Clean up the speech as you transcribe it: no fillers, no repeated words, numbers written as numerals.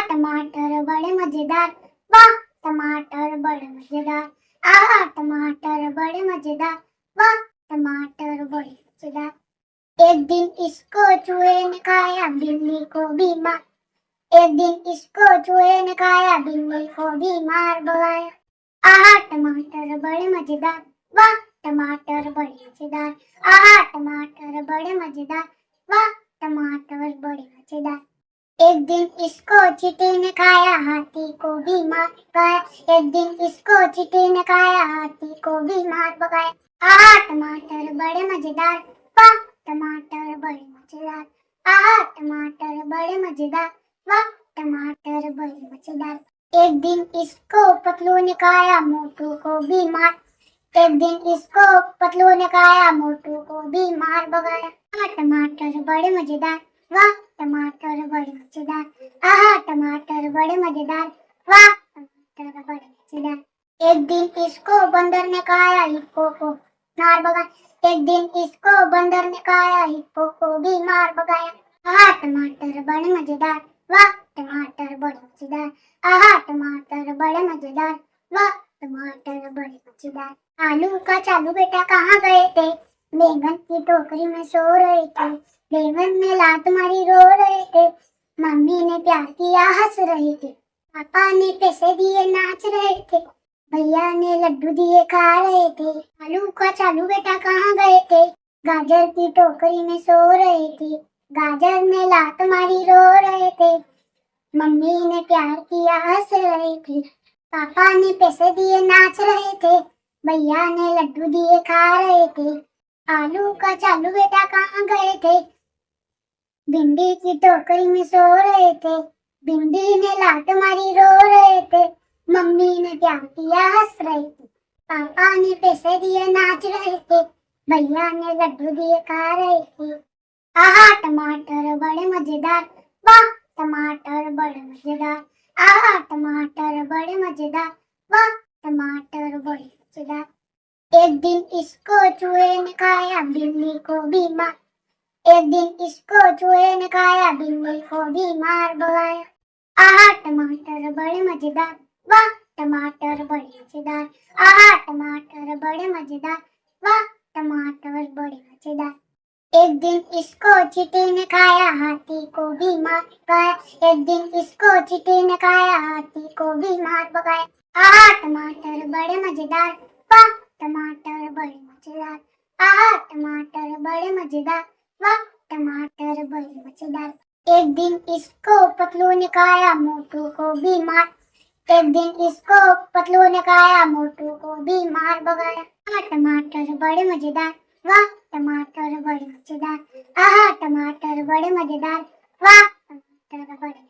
टमाटर बड़े मजेदार, वाह टमाटर बड़े मजेदार, आहा टमाटर बड़े मजेदार, वाह टमाटर बड़े मजेदार। एक दिन इसको चूहे ने खाया, बिल्ली को भी मार। एक दिन इसको चूहे ने खाया, बिल्ली को भी मार भगाया। आहा टमाटर बड़े मजेदार, वाह टमाटर बड़े मजेदार, आहा टमाटर बड़े मजेदार, वाह टमाटर बड़े मजेदार। एक दिन इसको चींटी ने खाया, हाथी को भी मार भगाया। एक दिन इसको चींटी ने खाया, हाथी को भी मार भगाया। आहा टमाटर बड़े मजेदार, वाह टमाटर बड़े मजेदार, आहा टमाटर बड़े मजेदार, वाह टमाटर बड़े मजेदार। एक दिन इसको पतलू ने खाया, मोटू को भी मार। एक दिन इसको पतलू ने खाया, मोटू को भी मार भगाया। आहा टमाटर बड़े मजेदार, वाह टमाटर बड़े मजेदार, आहा टमाटर बड़े मजेदार, वाह टमाटर बड़े मजेदार। एक दिन इसको बंदर ने खाया, हिप्पो को मार भगाया। एक दिन इसको बंदर ने खाया, हिप्पो को भी मार भगाया। आहा टमाटर बड़े मजेदार, वाह टमाटर बड़े मजेदार, आहा टमाटर बड़े मजेदार, वाह टमाटर बड़े मजेदार। आलू का चालू बेटा कहाँ गए थे, बैंगन की टोकरी में सो रहे थे। बैंगन में लात मारी रो रहे थे, मम्मी ने प्यार किया हंस रहे थे। पापा ने पैसे दिए नाच रहे थे, भैया ने लड्डू दिए खा रहे थे। आलू का चालू बेटा कहाँ गए थे, गाजर की टोकरी में सो रहे थे। गाजर में लात मारी रो रहे थे, मम्मी ने प्यार किया हंस रहे थे। पापा ने पैसे दिए नाच रहे थे, भैया ने लड्डू दिए खा रहे थे। आलू का चालू बेटा कहाँ गए थे, भिंडी की टोकरी में सो रहे थे। भिंडी ने लात मारी रो रहे थे, मम्मी ने प्यार किया हंस रहे थे। पापा ने पैसे दिए नाच रहे थे, भैया ने लड्डू दिए खा रहे थे। आहा टमाटर बड़े मजेदार, वाह टमाटर बड़े मजेदार, आहा टमाटर बड़े मजेदार, वाह टमाटर बड़े मजेदार। एक दिन इसको चूहे ने खाया, बिल्ली को भी मार। एक दिन इसको चूहे ने खाया, बिल्ली को भी मार भगाया। आहा टमाटर बड़े मजेदार, वाह टमाटर बड़े मजेदार, आहा टमाटर बड़े मजेदार, वाह टमाटर बड़े मजेदार। एक दिन इसको चींटी ने खाया, हाथी को भी मार भगाया। एक दिन इसको चींटी ने खाया, हाथी को भी मार भगाया। आहा टमाटर बड़े मजेदार, वाह टमाटर बड़े मजेदार, आहा टमाटर बड़े मजेदार, वाह टमाटर बड़े मजेदार। एक दिन इसको पतलू ने खाया, मोटू को भी मार। एक दिन इसको पतलू ने खाया, मोटू को भी मार भगाया। आहा टमाटर बड़े मजेदार, वाह टमाटर बड़े मजेदार, आहा टमाटर बड़े मजेदार, वाह टमाटर बड़े